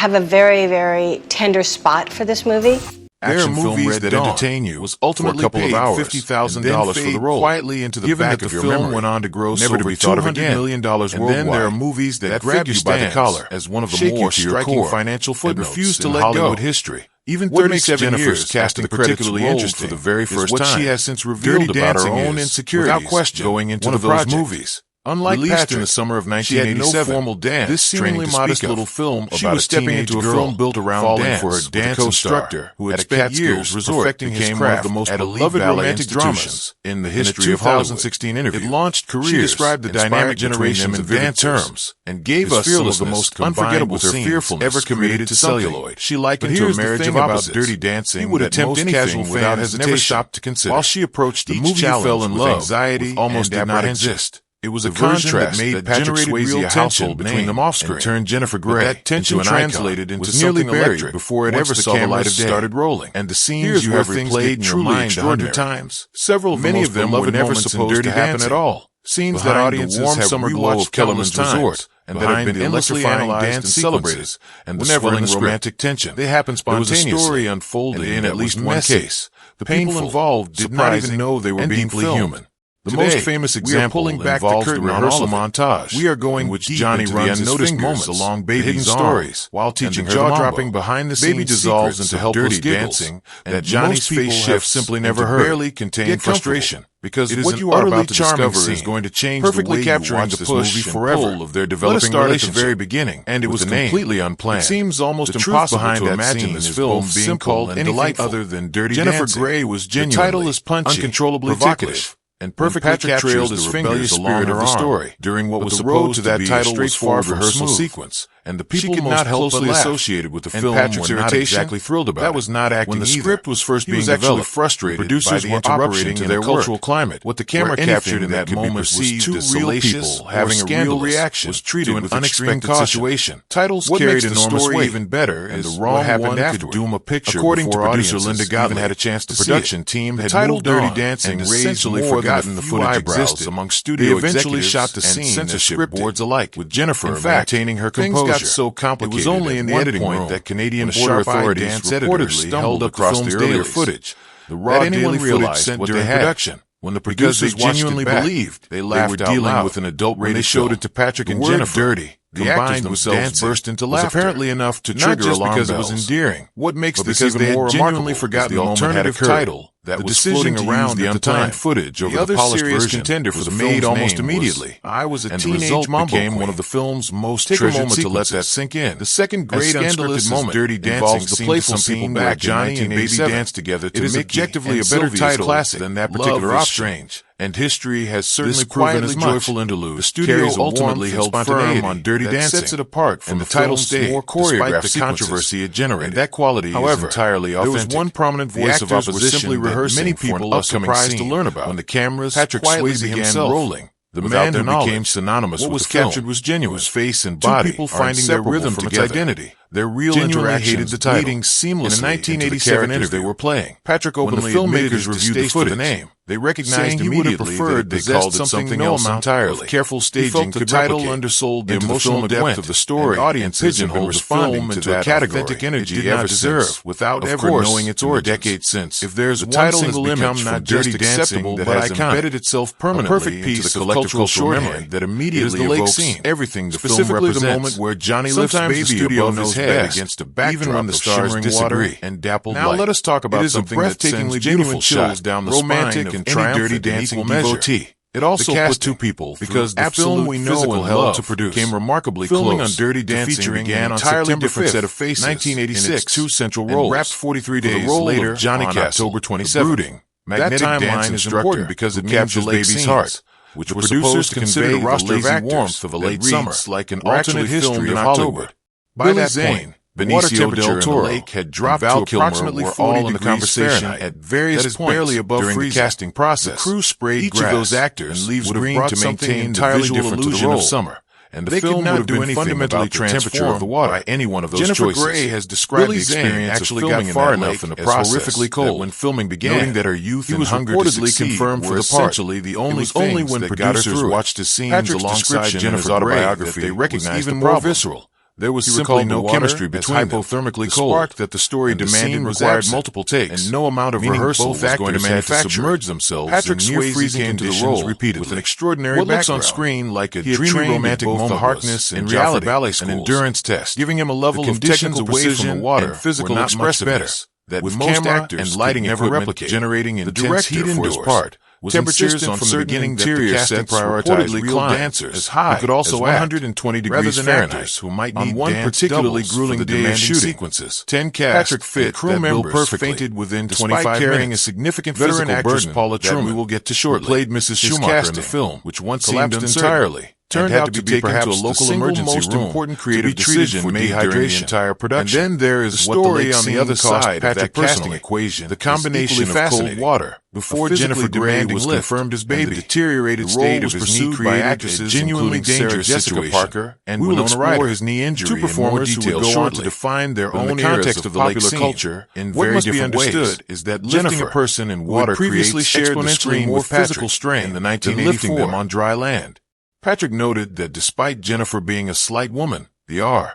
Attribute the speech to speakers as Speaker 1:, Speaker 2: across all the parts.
Speaker 1: have a very, very tender spot for this movie.
Speaker 2: Action movies that entertain you was ultimately paid $50,000 for the role, quietly into the back of your memory. The film went on to gross over $200 million worldwide. And then there are movies that grab you by the collar as one of the more striking financial footnotes refuse to let Hollywood history. Even 37 years casting particularly interesting for the very first time, she has since revealed about her own insecurities without question going into one of those movies. Unlike Patrick, in the summer of 1987, she had no formal dance. This seemingly modest little film about a stepping into a film built around dance for her dance instructor, who had spent years perfecting his craft, one of the most beloved romantic dramas in the history of Hollywood. 2016 interview, it launched careers. She described the dynamic generation in vivid terms and gave us some of the most unforgettable scenes ever committed to celluloid. She likened to a marriage of opposites. Dirty Dancing, he would attempt anything without hesitation, never stopped to consider. While she approached each challenge fell in love, anxiety almost did not exist. It was a contrast that made Patrick Swayze a household between them off-screen and turned Jennifer Grey that tension into an translated into nearly buried before it ever saw the light of day. Started rolling, and the scenes you have replayed in your mind 100 times. Several of many of them were never supposed to happen at all. Scenes that audiences have summer glow of Kellerman's Resort and that have been endlessly analyzed and celebrated, and the swelling romantic tension. They happened spontaneously. There was a story unfolding in at least one case. The people involved did not even know they were being filmed. The most famous example involves the rehearsal montage. We are going which Johnny runs the unnoticed moments along Baby's stories while teaching her jaw-dropping behind-the-scenes Baby dissolves into helpless dancing that Johnny's face shifts simply never heard. Barely contain frustration because what you are about to discover is going to change perfectly capturing the push forever of their developing relationship at the very beginning, and it was completely unplanned. It seems almost impossible to imagine this film being called anything other than Dirty Dancing. Jennifer Grey was genuinely, the title is punchy, uncontrollably provocative, and perfectly captured the rebellious spirit of the story during what was supposed to that title was far from rehearsal sequence, and the people most closely associated with the film were not exactly thrilled about it. That was not acting. When the script was first being developed, frustrated producers were operating to their cultural climate. What the camera captured in that moment was two real people having a real reaction was treated with unexpected situation. Titles carried enormous weight. Even better, and the wrong one could doom a picture. According to producer Linda Gottlieb, had a chance to see it. The production team had moved Dirty Dancing and essentially forgotten the footage existed among studio executives. They eventually shot the scene and censorship boards alike, with Jennifer maintaining her composure. Got so complicated. It was only in the editing room that Canadian border authorities reportedly held up across the earlier footage. The raw daily footage sent during production. When the producers genuinely believed they were dealing with an adult rated, they showed it to Patrick and Jennifer. Dirty. The actors themselves burst into laughter. Was apparently enough to trigger alarm bells. Because it was endearing. What makes this even more remarkable forgotten the alternative title that was floating around the unplanned footage over the polished version contender for the made almost immediately. I was a teenage mom became one of the film's most treasured sequences. To let that sink in. The second great unscripted moment Dirty Dancing involves the playful scene where Johnny and Baby dance together to make objectively a better title than that particular option. Strange. And history has certainly proven as joyful interlude. The studio ultimately held firm on Dirty Dancing, sets it apart from the title stage, more choreographed the controversy it generated. And that quality is entirely authentic. There was one prominent voice of opposition that many people are surprised to learn about. When the cameras Patrick Swayze began rolling, the man who became synonymous with the film. What was captured was genuine. His face and body, two people finding their rhythm from its identity. Their real interactions hated the leading seamlessly in a 1987 interview they were playing. Patrick openly when the filmmakers reviewed the footage. The name. They recognized immediately that they called it something else entirely. Careful staging the title undersold the emotional depth of the story. Audiences pigeonholed the film into a category authentic energy it did not deserve without ever knowing its origins. Decades since, if there's one single image not just acceptable but has embedded itself permanently into the collective cultural memory that immediately evokes everything the film represents. The moment where Johnny lifts Baby above his head against a backdrop even when the stars disagree and dappled light. Now let us talk about something that sends genuine chills down the spine of any Dirty Dancing devotee. It also put two people because the film we know and love to produce came remarkably filming close. On Dirty Dancing featuring began on September 5th, set of faces 1986, in its two central roles, wrapped 43 days later Johnny on October 27th. That timeline is important because it captures Baby's heart, which the producers considered a roster of actors warmth of a late summer, like an alternate history of October. By that point, Benicio del Toro lake had dropped to approximately 40 in the conversation at various points barely above during the casting process. The crew sprayed each grass of those actors and leaves green to maintain the visual illusion of summer. And the film would have been fundamentally transformed of the water by any one of those Jennifer choices. Grey has described the experience actually got far enough in the process horrifically cold when filming began, noting that her youth and hunger to succeed confirmed for the part. Essentially the only things when that producers watched his scenes alongside Jennifer's autobiography they recognized even more visceral. There was simply no chemistry between them. Hypothermically cold. The spark that the story demanded required multiple takes, and no amount of rehearsal was going to manufacture. Submerge themselves Patrick in near-freezing conditions repeatedly, with an extraordinary background. What looks on screen like a dreamy romantic moment of Harkness in reality, an endurance test, giving him a level of technical precision from the water and physical expressiveness that with most actors and lighting never replicate, generating intense heat for his part. Temperatures on from the beginning that the casting prioritized real dancers as high could also as 120 degrees Fahrenheit who might need on one particularly grueling day of shooting sequences. 10 cast Patrick fit crew members fainted within 25 carrying minutes. A significant veteran actress Paula Truman, we will get to shortly, played Mrs. Schumacher in the film, which once seemed entirely turned out to be taken to a local emergency most room important creative decision made during the entire production. And then there is the story on the other side of that casting equation, the combination of cold water before Jennifer Grey was confirmed as baby, the deteriorated state of his knee by actresses genuinely dangerous Jessica Parker and Winona Ryder. His knee injury, two performers who would go on to define their own context of the popular culture in very different ways. Is that lifting a person in water previously shared the screen with physical strain in the 1984 them on dry land. Patrick noted that despite Jennifer being a slight woman, the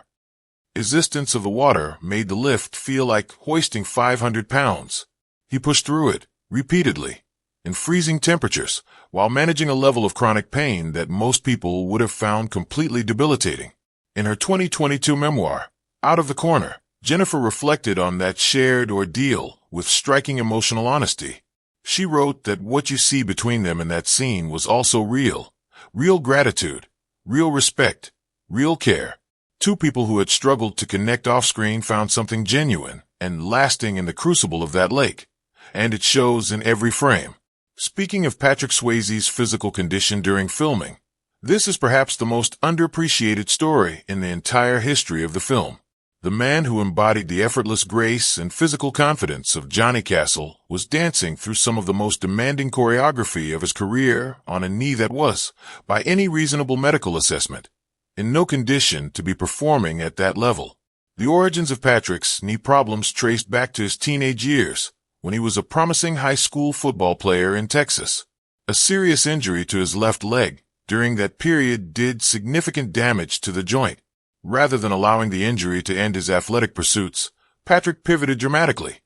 Speaker 2: resistance of the water made the lift feel like hoisting 500 pounds. He pushed through it, repeatedly, in freezing temperatures, while managing a level of chronic pain that most people would have found completely debilitating. In her 2022 memoir, Out of the Corner, Jennifer reflected on that shared ordeal with striking emotional honesty. She wrote that what you see between them in that scene was also real. Real gratitude, real respect, real care. Two people who had struggled to connect off-screen found something genuine and lasting in the crucible of that lake. And it shows in every frame. Speaking of Patrick Swayze's physical condition during filming, this is perhaps the most underappreciated story in the entire history of the film. The man who embodied the effortless grace and physical confidence of Johnny Castle was dancing through some of the most demanding choreography of his career on a knee that was, by any reasonable medical assessment, in no condition to be performing at that level. The origins of Patrick's knee problems traced back to his teenage years, when he was a promising high school football player in Texas. A serious injury to his left leg during that period did significant damage to the joint. Rather than allowing the injury to end his athletic pursuits, Patrick pivoted dramatically,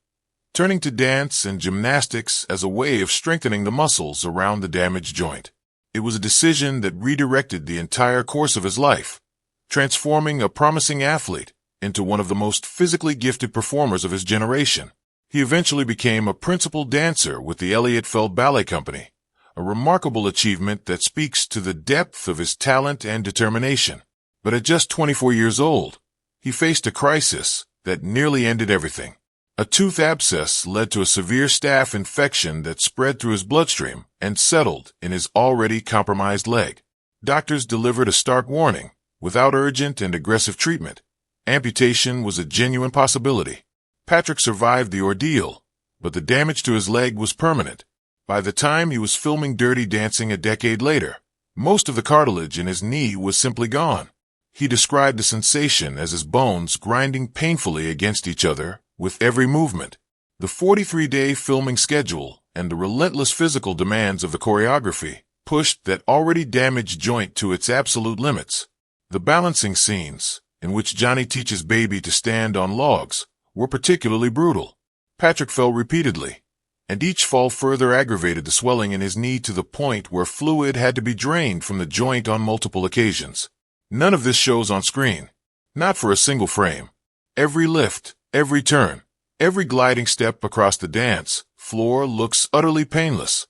Speaker 2: turning to dance and gymnastics as a way of strengthening the muscles around the damaged joint. It was a decision that redirected the entire course of his life, transforming a promising athlete into one of the most physically gifted performers of his generation. He eventually became a principal dancer with the Elliott Feld Ballet Company, a remarkable achievement that speaks to the depth of his talent and determination. But at just 24 years old, he faced a crisis that nearly ended everything. A tooth abscess led to a severe staph infection that spread through his bloodstream and settled in his already compromised leg. Doctors delivered a stark warning. Without urgent and aggressive treatment, amputation was a genuine possibility. Patrick survived the ordeal, but the damage to his leg was permanent. By the time he was filming Dirty Dancing a decade later, most of the cartilage in his knee was simply gone. He described the sensation as his bones grinding painfully against each other with every movement. The 43-day filming schedule and the relentless physical demands of the choreography pushed that already damaged joint to its absolute limits. The balancing scenes, in which Johnny teaches Baby to stand on logs, were particularly brutal. Patrick fell repeatedly, and each fall further aggravated the swelling in his knee to the point where fluid had to be drained from the joint on multiple occasions. None of this shows on screen, not for a single frame. Every lift, every turn, every gliding step across the dance floor looks utterly painless,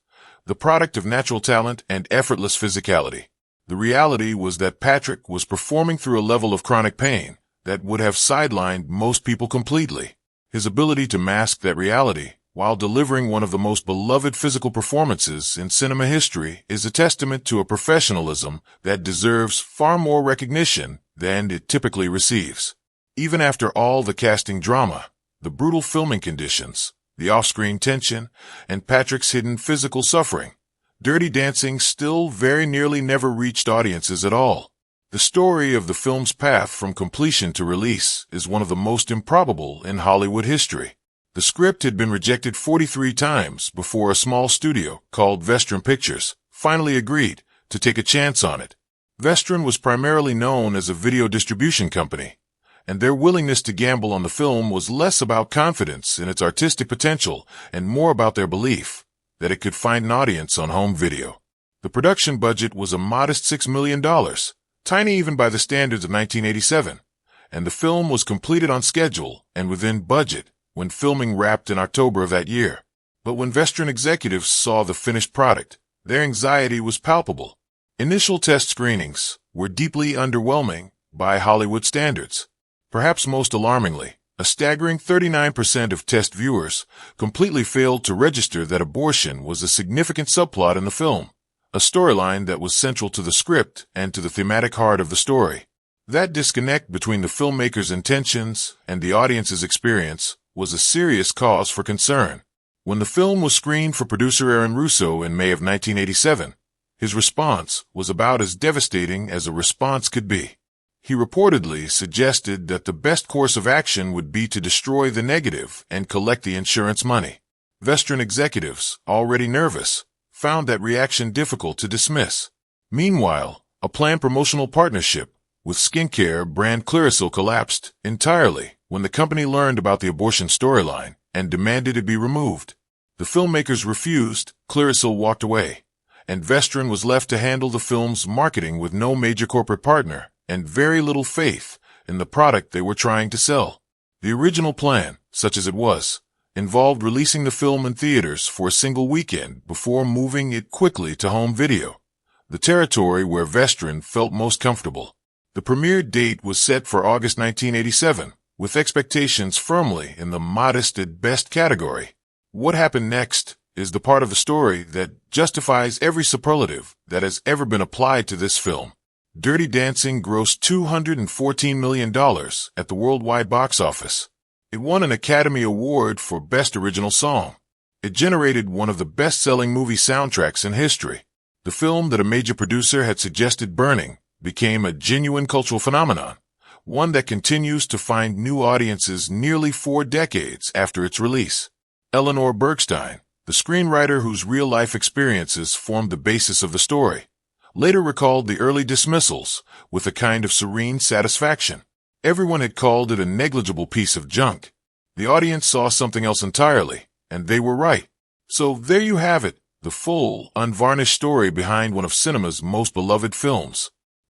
Speaker 2: the product of natural talent and effortless physicality. The reality was that Patrick was performing through a level of chronic pain that would have sidelined most people completely. His ability to mask that reality while delivering one of the most beloved physical performances in cinema history is a testament to a professionalism that deserves far more recognition than it typically receives. Even after all the casting drama, the brutal filming conditions, the off-screen tension, and Patrick's hidden physical suffering, Dirty Dancing still very nearly never reached audiences at all. The story of the film's path from completion to release is one of the most improbable in Hollywood history. The script had been rejected 43 times before a small studio called Vestron Pictures finally agreed to take a chance on it. Vestron was primarily known as a video distribution company, and their willingness to gamble on the film was less about confidence in its artistic potential and more about their belief that it could find an audience on home video. The production budget was a modest $6 million, tiny even by the standards of 1987, and the film was completed on schedule and within budget when filming wrapped in October of that year. But when Vestron executives saw the finished product, their anxiety was palpable. Initial test screenings were deeply underwhelming by Hollywood standards. Perhaps most alarmingly, a staggering 39% of test viewers completely failed to register that abortion was a significant subplot in the film, a storyline that was central to the script and to the thematic heart of the story. That disconnect between the filmmaker's intentions and the audience's experience was a serious cause for concern. When the film was screened for producer Aaron Russo in May of 1987, his response was about as devastating as a response could be. He reportedly suggested that the best course of action would be to destroy the negative and collect the insurance money. Vestron executives, already nervous, found that reaction difficult to dismiss. Meanwhile, a planned promotional partnership with skincare brand Clearasil collapsed entirely when the company learned about the abortion storyline and demanded it be removed. The filmmakers refused, Clearasil walked away, and Vestron was left to handle the film's marketing with no major corporate partner and very little faith in the product they were trying to sell. The original plan, such as it was, involved releasing the film in theaters for a single weekend before moving it quickly to home video, the territory where Vestron felt most comfortable. The premiere date was set for August 1987, with expectations firmly in the modest at best category. What happened next is the part of the story that justifies every superlative that has ever been applied to this film. Dirty Dancing grossed $214 million at the worldwide box office. It won an Academy Award for Best Original Song. It generated one of the best-selling movie soundtracks in history. The film that a major producer had suggested burning became a genuine cultural phenomenon, one that continues to find new audiences nearly 4 decades after its release. Eleanor Bergstein, the screenwriter whose real-life experiences formed the basis of the story, later recalled the early dismissals with a kind of serene satisfaction. Everyone had called it a negligible piece of junk. The audience saw something else entirely, and they were right. So there you have it, the full, unvarnished story behind one of cinema's most beloved films.